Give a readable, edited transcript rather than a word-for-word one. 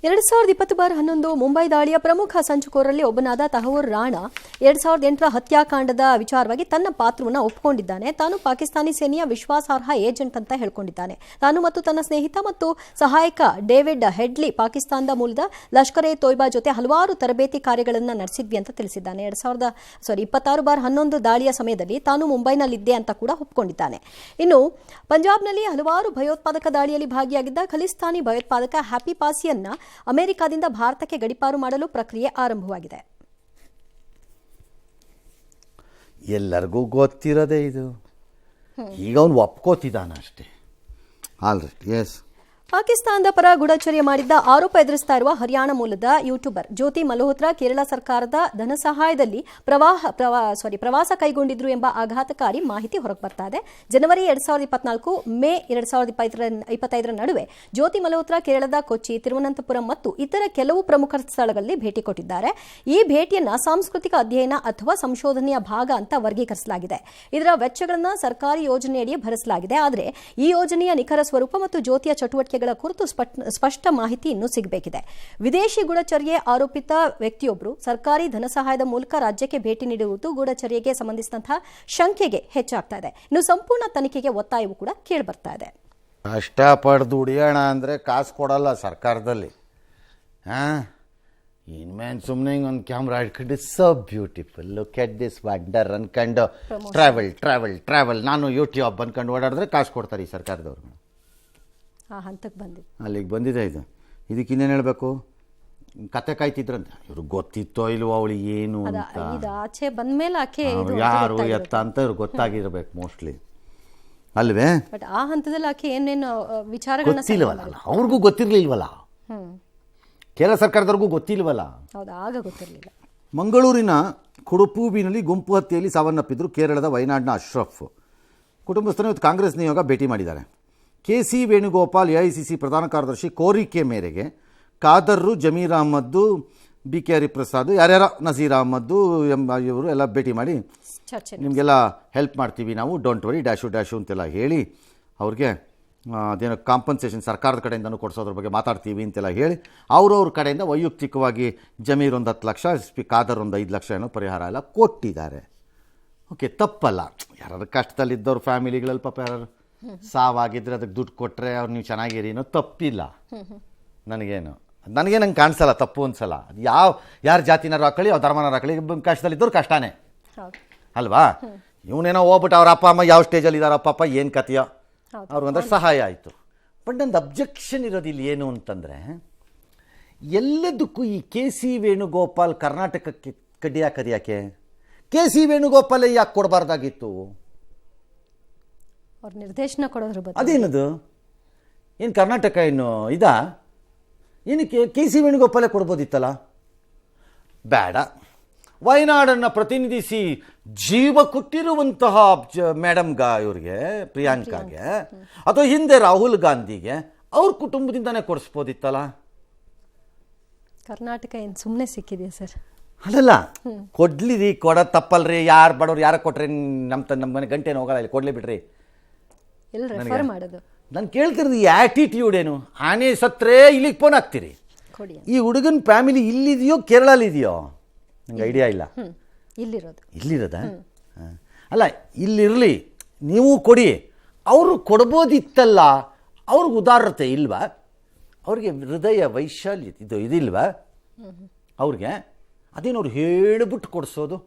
2020-11 ಮುಂಬೈ ದಾಳಿಯ ಪ್ರಮುಖ ಸಂಚುಕೋರರಲ್ಲಿ ಒಬ್ಬನಾದ ತಹವೂರ್ ರಾಣಾ 2008ರ ಹತ್ಯಾಕಾಂಡದ ವಿಚಾರವಾಗಿ ತನ್ನ ಪಾತ್ರವನ್ನು ಒಪ್ಪಿಕೊಂಡಿದ್ದಾನೆ. ತಾನು ಪಾಕಿಸ್ತಾನಿ ಸೇನೆಯ ವಿಶ್ವಾಸಾರ್ಹ ಏಜೆಂಟ್ ಅಂತ ಹೇಳ್ಕೊಂಡಿದ್ದಾನೆ. ತಾನು ಮತ್ತು ತನ್ನ ಸ್ನೇಹಿತ ಮತ್ತು ಸಹಾಯಕ ಡೇವಿಡ್ ಹೆಡ್ಲಿ ಪಾಕಿಸ್ತಾನದ ಮೂಲದ ಲಷ್ಕರ್ ಎ ತೊಯ್ಬಾ ಜೊತೆ ಹಲವಾರು ತರಬೇತಿ ಕಾರ್ಯಗಳನ್ನು ನಡೆಸಿದ್ವಿ ಅಂತ ತಿಳಿಸಿದ್ದಾನೆ. 2026-11 ದಾಳಿಯ ಸಮಯದಲ್ಲಿ ತಾನು ಮುಂಬೈನಲ್ಲಿದ್ದೆ ಅಂತ ಕೂಡ ಒಪ್ಪಿಕೊಂಡಿದ್ದಾನೆ. ಇನ್ನು ಪಂಜಾಬ್ನಲ್ಲಿ ಹಲವಾರು ಭಯೋತ್ಪಾದಕ ದಾಳಿಯಲ್ಲಿ ಭಾಗಿಯಾಗಿದ್ದ ಖಲಿಸ್ತಾನಿ ಭಯೋತ್ಪಾದಕ ಹ್ಯಾಪಿ ಪಾಸಿಯನ್ನ ಅಮೆರಿಕದಿಂದ ಭಾರತಕ್ಕೆ ಗಡಿಪಾರು ಮಾಡಲು ಪ್ರಕ್ರಿಯೆ ಆರಂಭವಾಗಿದೆ. ಎಲ್ಲರಿಗೂ ಗೊತ್ತಿರೋದೇ ಇದು. ಈಗ ಅವನು ಒಪ್ಕೋತಿದ್ದಾನ ಅಷ್ಟೇ. Alright, yes. ಪಾಕಿಸ್ತಾನದ ಪರ ಗೂಢಚರ್ಯೆ ಮಾಡಿದ್ದ ಆರೋಪ ಎದುರಿಸ್ತಾ ಇರುವ ಹರಿಯಾಣ ಮೂಲದ ಯೂಟ್ಯೂಬರ್ ಜ್ಯೋತಿ ಮಲ್ಹೋತ್ರಾ ಕೇರಳ ಸರ್ಕಾರದ ಧನ ಸಹಾಯದಲ್ಲಿ ಪ್ರವಾಸ ಕೈಗೊಂಡಿದ್ರು ಎಂಬ ಆಘಾತಕಾರಿ ಮಾಹಿತಿ ಹೊರಗೆ ಬರ್ತಾ ಇದೆ. ಜನವರಿ 2024 ಮೇ 2025 ನಡುವೆ ಜ್ಯೋತಿ ಮಲ್ಹೋತ್ರಾ ಕೇರಳದ ಕೊಚ್ಚಿ, ತಿರುವನಂತಪುರಂ ಮತ್ತು ಇತರ ಕೆಲವು ಪ್ರಮುಖ ಸ್ಥಳಗಳಲ್ಲಿ ಭೇಟಿ ಕೊಟ್ಟಿದ್ದಾರೆ. ಈ ಭೇಟಿಯನ್ನ ಸಾಂಸ್ಕೃತಿಕ ಅಧ್ಯಯನ ಅಥವಾ ಸಂಶೋಧನೆಯ ಭಾಗ ಅಂತ ವರ್ಗೀಕರಿಸಲಾಗಿದೆ. ಇದರ ವೆಚ್ಚಗಳನ್ನು ಸರ್ಕಾರಿ ಯೋಜನೆಯಡಿ ಭರಿಸಲಾಗಿದೆ. ಆದರೆ ಈ ಯೋಜನೆಯ ನಿಖರ ಸ್ವರೂಪ ಮತ್ತು ಜ್ಯೋತಿಯ ಚಟುವಟಿಕೆ ಕುರಿತು ಸ್ಪಷ್ಟ ಮಾಹಿತಿ ಇನ್ನೂ ಸಿಗಬೇಕಿದೆ. ವಿದೇಶಿ ಗೂಢಚರ್ಯೆ ಆರೋಪಿತ ವ್ಯಕ್ತಿಯೊಬ್ಬರು ಸರ್ಕಾರಿ ಧನ ಸಹಾಯದ ಮೂಲಕ ರಾಜ್ಯಕ್ಕೆ ಭೇಟಿ ನೀಡಿರುವುದು ಗೂಢಚರ್ಯೆಗೆ ಸಂಬಂಧಿಸಿದಂತಹ ಶಂಕೆಗೆ ಹೆಚ್ಚಾಗ್ತಾ ಇದೆ. ಇನ್ನು ಸಂಪೂರ್ಣ ತನಿಖೆಗೆ ಒತ್ತಾಯವೂ ಕೂಡ ಕೇಳಿಬರ್ತಾ ಇದೆ. ಕಷ್ಟಪಟ್ಟು ದುಡಿಯೋಣ ಅಂದರೆ ಕಾಸು ಕೊಡಲ್ಲ ಸರ್ಕಾರದಲ್ಲಿ. ಇನ್ಮೇನ್ ಸುಮ್ಮನೆ ಒಂದು ಕ್ಯಾಮ್ರಾ ಇಟ್ಕೊಂಡು so beautiful look at this wonder ಅನ್ಕೊಂಡು ಟ್ರಾವೆಲ್ ನಾನು ಯೂಟ್ಯೂಬ್ ಅನ್ಕೊಂಡು ಓಡಾಡಿದ್ರೆ ಕಾಸು ಕೊಡ್ತಾರೆ ಈ ಸರ್ಕಾರದವ್ರು. ಅಲ್ಲಿಗೆ ಬಂದಿದೆ ಇದು. ಇದಕ್ಕೆ ಇನ್ನೇನು ಹೇಳಬೇಕು? ಕತೆ ಕಾಯ್ತಿದ್ರಂತ. ಇವ್ರಿಗೆ ಗೊತ್ತಿತ್ತೋ ಇಲ್ವೋ ಅವಳಿಗೆ ಏನು ಅಂತ, ಆಚೆ ಬಂದ್ಮೇಲೆ ಯಾರು ಎತ್ತ ಅಂತ ಇವ್ರಿಗೆ ಗೊತ್ತಾಗಿರ್ಬೇಕು ಮೋಸ್ಟ್ಲಿ, ಅಲ್ವೇ? ಬಟ್ ಆ ಹಂತದಲ್ಲಿ ಆಕೆ ಏನೇನು ವಿಚಾರಗಳನ್ನ ಗೊತ್ತಿಲ್ವಲ್ಲ, ಅವ್ರಿಗೂ ಗೊತ್ತಿರ್ಲಿಲ್ವಲ್ಲ, ಕೇರಳ ಸರ್ಕಾರದವ್ರಿಗೂ ಗೊತ್ತಿಲ್ವಲ್ಲ. ಆಗ ಗೊತ್ತಿರಲಿಲ್ಲ. ಮಂಗಳೂರಿನ ಕುಡುಪೂಬಿನಲ್ಲಿ ಗುಂಪು ಹತ್ಯೆಯಲ್ಲಿ ಸಾವನ್ನಪ್ಪಿದ್ರು ಕೇರಳದ ವಯನಾಡ್ನ ಅಶ್ರಫ್. ಕುಟುಂಬಸ್ಥರು ಇವತ್ತು ಕಾಂಗ್ರೆಸ್ ನಿಯೋಗ ಭೇಟಿ ಮಾಡಿದ್ದಾರೆ. ಕೆ.ಸಿ. ವೇಣುಗೋಪಾಲ್ ಎಐಸಿಸಿ ಪ್ರಧಾನ ಕಾರ್ಯದರ್ಶಿ ಕೋರಿಕೆ ಮೇರೆಗೆ ಖಾದರ್ರು, ಜಮೀರ್ ಅಹ್ಮದ್ದು, ಬಿ.ಕೆ. ಹರಿಪ್ರಸಾದ್, ಯಾರ್ಯಾರ ನಜೀರ್ ಅಹ್ಮದ್ದು ಇವರು ಎಲ್ಲ ಭೇಟಿ ಮಾಡಿ ನಿಮಗೆಲ್ಲ ಹೆಲ್ಪ್ ಮಾಡ್ತೀವಿ ನಾವು, ಡೋಂಟ್ ವರಿ ಡ್ಯಾಶು ಅಂತೆಲ್ಲ ಹೇಳಿ ಅವ್ರಿಗೆ ಅದೇನೋ ಕಾಂಪನ್ಸೇಷನ್ ಸರ್ಕಾರದ ಕಡೆಯಿಂದನೂ ಕೊಡಿಸೋದ್ರ ಬಗ್ಗೆ ಮಾತಾಡ್ತೀವಿ ಅಂತೆಲ್ಲ ಹೇಳಿ ಅವ್ರವ್ರ ಕಡೆಯಿಂದ ವೈಯಕ್ತಿಕವಾಗಿ ಜಮೀರ್ ಒಂದು 10 ಲಕ್ಷ, ಖಾದರ್ ಒಂದು 5 ಲಕ್ಷ ಏನೋ ಪರಿಹಾರ ಎಲ್ಲ ಕೊಟ್ಟಿದ್ದಾರೆ. ಓಕೆ, ತಪ್ಪಲ್ಲ. ಯಾರು ಕಷ್ಟದಲ್ಲಿದ್ದವ್ರ ಫ್ಯಾಮಿಲಿಗಳಲ್ಲಿ ಪಾಪ ಯಾರು ಸಾವಾಗಿದ್ರೆ ಅದಕ್ಕೆ ದುಡ್ಡು ಕೊಟ್ಟರೆ ಅವ್ರು ನೀವು ಚೆನ್ನಾಗಿರಿ ಅನ್ನೋ ತಪ್ಪಿಲ್ಲ. ನನಗೆ ಕಾಣಿಸಲ್ಲ ತಪ್ಪು ಅನ್ಸಲ್ಲ. ಅದು ಯಾರು ಜಾತಿನಾರು ಹಾಕೊಳ್ಳಿ, ಅವ್ರ ಧರ್ಮನಾರು ಹಾಕೊಳ್ಳಿ, ಕಷ್ಟದಲ್ಲಿದ್ದವ್ರು ಕಷ್ಟನೇ ಅಲ್ವಾ? ಇವನೇನೋ ಹೋಗ್ಬಿಟ್ಟು ಅವ್ರ ಅಪ್ಪ ಅಮ್ಮ ಯಾವ ಸ್ಟೇಜಲ್ಲಿ ಇದ್ದಾರ, ಅಪ್ಪ ಏನು ಕಥೆಯೋ, ಅವ್ರಿಗೊಂದಷ್ಟು ಸಹಾಯ ಆಯಿತು. ಬಟ್ ನಂದು ಅಬ್ಜೆಕ್ಷನ್ ಇರೋದು ಇಲ್ಲಿ ಏನು ಅಂತಂದರೆ, ಎಲ್ಲದಕ್ಕೂ ಈ ಕೆ.ಸಿ. ವೇಣುಗೋಪಾಲ್ ಕರ್ನಾಟಕಕ್ಕೆ ಕಡಿಯಾಕೆ ಕೆ.ಸಿ. ವೇಣುಗೋಪಾಲೇ ಯಾಕೆ ಕೊಡಬಾರ್ದಾಗಿತ್ತು? ಅವ್ರ ನಿರ್ದೇಶನ ಕೊಡೋದ್ರ ಬಗ್ಗೆ ಅದೇನದು? ಏನು ಕರ್ನಾಟಕ ಏನು ಇದಾ? ಏನಕ್ಕೆ ಕೆ.ಸಿ. ವೇಣುಗೋಪಾಲೇ ಕೊಡ್ಬೋದಿತ್ತಲ್ಲ? ಬೇಡ. ವಯನಾಡನ್ನು ಪ್ರತಿನಿಧಿಸಿ ಜೀವ ಕೊಟ್ಟಿರುವಂತಹ ಇವ್ರಿಗೆ ಪ್ರಿಯಾಂಕಾಗೆ ಅಥವಾ ಹಿಂದೆ ರಾಹುಲ್ ಗಾಂಧಿಗೆ ಅವ್ರ ಕುಟುಂಬದಿಂದನೇ ಕೊಡಿಸ್ಬೋದಿತ್ತಲ್ಲ? ಕರ್ನಾಟಕ ಏನು ಸುಮ್ಮನೆ ಸಿಕ್ಕಿದೆಯಾ ಸರ್? ಅಲ್ಲಲ್ಲ, ಕೊಡ್ಲಿರಿ, ಕೊಡೋದು ತಪ್ಪಲ್ರಿ. ಯಾರು ಬಡವ್ರು ಯಾರ ಕೊಟ್ರಿ ನಮ್ಮ ಮನೆ ಗಂಟೆನ ಹೋಗಲ್ಲ, ಇಲ್ಲಿ ಕೊಡ್ಲಿ ಬಿಡ್ರಿ. ನಾನು ಕೇಳ್ತಿರೋದು ಈ ಆ್ಯಟಿಟ್ಯೂಡ್ ಏನು? ಆನೆ ಸತ್ರೆ ಇಲ್ಲಿಗೆ ಫೋನ್ ಹಾಕ್ತೀರಿ. ಈ ಹುಡುಗನ ಫ್ಯಾಮಿಲಿ ಇಲ್ಲಿದೆಯೋ ಕೇರಳಲ್ಲಿದೆಯೋ ನಂಗೆ ಐಡಿಯಾ ಇಲ್ಲ. ಇಲ್ಲಿರೋದಾ? ಅಲ್ಲ, ಇಲ್ಲಿರಲಿ, ನೀವು ಕೊಡಿ. ಅವರು ಕೊಡ್ಬೋದಿತ್ತಲ್ಲ. ಅವ್ರಿಗೆ ಉದಾರತೆ ಇಲ್ವಾ? ಅವ್ರಿಗೆ ಹೃದಯ ವೈಶಾಲ್ಯ ಇದಿಲ್ವಾ ಅವ್ರಿಗೆ? ಅದೇನವ್ರು ಹೇಳಿಬಿಟ್ಟು ಕೊಡಿಸೋದು?